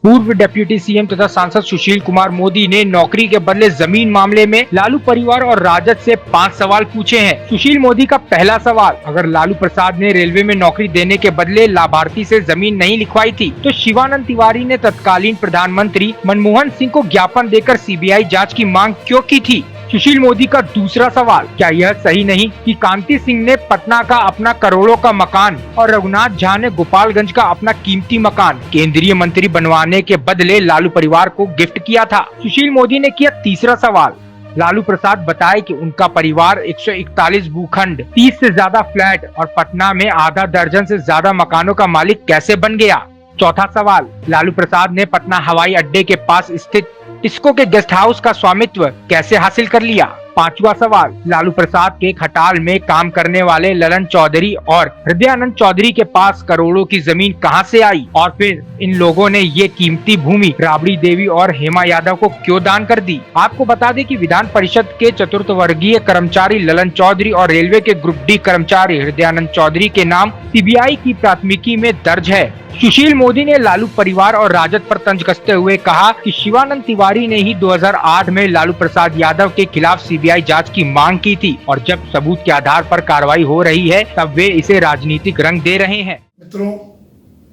पूर्व deputy CM तथा सांसद सुशील कुमार मोदी ने नौकरी के बदले जमीन मामले में लालू परिवार और राजद से 5 सवाल पूछे हैं। सुशील मोदी का पहला सवाल, अगर लालू प्रसाद ने रेलवे में नौकरी देने के बदले लाभार्थी से जमीन नहीं लिखवाई थी तो शिवानंद तिवारी ने तत्कालीन प्रधानमंत्री मनमोहन सिंह को ज्ञापन देकर सीबीआई जाँच की मांग क्यों की थी। सुशील मोदी का दूसरा सवाल, क्या यह सही नहीं कि कांति सिंह ने पटना का अपना करोड़ों का मकान और रघुनाथ झा ने गोपालगंज का अपना कीमती मकान केंद्रीय मंत्री बनवाने के बदले लालू परिवार को गिफ्ट किया था। सुशील मोदी ने किया तीसरा सवाल, लालू प्रसाद बताए कि उनका परिवार 141 भूखंड, 30 से ज्यादा फ्लैट और पटना में आधा दर्जन से ज्यादा मकानों का मालिक कैसे बन गया। चौथा सवाल, लालू प्रसाद ने पटना हवाई अड्डे के पास स्थित टिस्को के गेस्ट हाउस का स्वामित्व कैसे हासिल कर लिया। पांचवा सवाल, लालू प्रसाद के खटाल में काम करने वाले ललन चौधरी और हृदयानंद चौधरी के पास करोड़ों की जमीन कहां से आई और फिर इन लोगों ने ये कीमती भूमि राबड़ी देवी और हेमा यादव को क्यों दान कर दी। आपको बता दें कि विधान परिषद के चतुर्थ वर्गीय कर्मचारी ललन चौधरी और रेलवे के ग्रुप डी कर्मचारी हृदयानंद चौधरी के नाम सीबीआई की प्राथमिकी में दर्ज है। सुशील मोदी ने लालू परिवार और राजद पर तंज कसते हुए कहा कि शिवानंद तिवारी ने ही 2008 में लालू प्रसाद यादव के खिलाफ सीबीआई जांच की मांग की थी और जब सबूत के आधार पर कार्रवाई हो रही है तब वे इसे राजनीतिक रंग दे रहे हैं। मित्रों,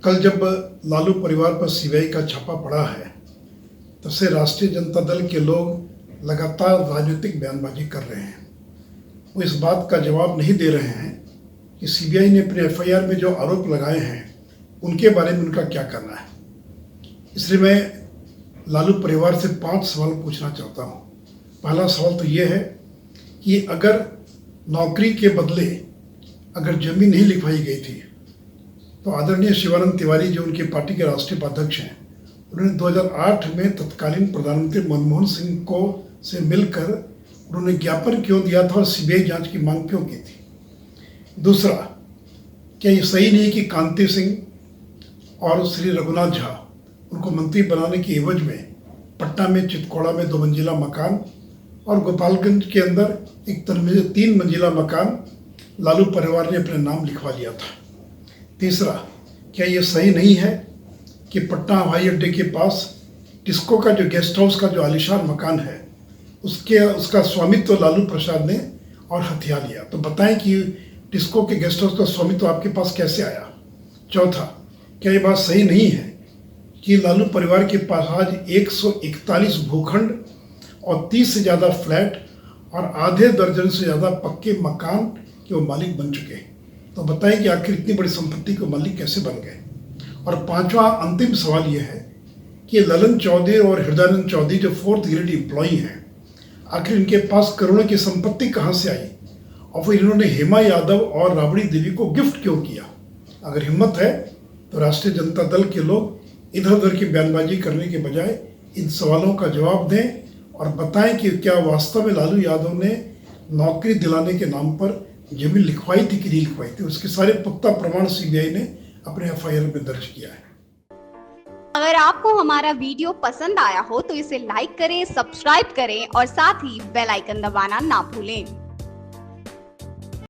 कल जब लालू परिवार पर सीबीआई का छापा पड़ा है तब से राष्ट्रीय जनता दल के लोग लगातार राजनीतिक बयानबाजी कर रहे हैं। वो इस बात का जवाब नहीं दे रहे हैं कि सीबीआई ने अपने एफआईआर में जो आरोप लगाए हैं उनके बारे में उनका क्या करना है। इसलिए मैं लालू परिवार से 5 सवाल पूछना चाहता हूँ। पहला सवाल तो ये है कि अगर नौकरी के बदले अगर जमीन नहीं लिखवाई गई थी तो आदरणीय शिवानंद तिवारी जो उनकी पार्टी के राष्ट्रीय उपाध्यक्ष हैं, उन्होंने 2008 में तत्कालीन प्रधानमंत्री मनमोहन सिंह को से मिलकर उन्होंने ज्ञापन क्यों दिया था और सीबीआई जांच की मांग क्यों की थी। दूसरा, क्या ये सही नहीं कि कांति सिंह और श्री रघुनाथ झा उनको मंत्री बनाने की एवज में पटना में चितकोड़ा में 2 मंजिला मकान और गोपालगंज के अंदर एक 3 मंजिला मकान लालू परिवार ने अपने नाम लिखवा लिया था। तीसरा, क्या ये सही नहीं है कि पटना हवाई अड्डे के पास टिस्को का जो गेस्ट हाउस का जो आलीशान मकान है उसका स्वामित्व लालू प्रसाद ने और हथिया लिया। तो बताएं कि टिस्को के गेस्ट हाउस का स्वामित्व आपके पास कैसे आया। चौथा, क्या ये बात सही नहीं है कि लालू परिवार के पास आज 141 भूखंड और 30 से ज़्यादा फ्लैट और आधे दर्जन से ज़्यादा पक्के मकान के वो मालिक बन चुके हैं। तो बताएं कि आखिर इतनी बड़ी संपत्ति के मालिक कैसे बन गए। और पांचवा अंतिम सवाल ये है कि ललन चौधरी और हृदयानंद चौधरी जो 4th ग्रेड एम्प्लॉई हैं, आखिर इनके पास करोड़ों की संपत्ति कहाँ से आई और फिर इन्होंने हेमा यादव और राबड़ी देवी को गिफ्ट क्यों किया। अगर हिम्मत है तो राष्ट्रीय जनता दल के लोग इधर उधर की बयानबाजी करने के बजाय इन सवालों का जवाब दें और बताएं कि क्या वास्तव में लालू यादव ने नौकरी दिलाने के नाम पर जमीन लिखवाई थी कि नहीं लिखवाई थी। उसके सारे पुख्ता प्रमाण सीबीआई ने अपने एफआईआर में दर्ज किया है। अगर आपको हमारा वीडियो पसंद आया हो तो इसे लाइक करें, सब्सक्राइब करें और साथ ही बेल आइकन दबाना ना भूलें।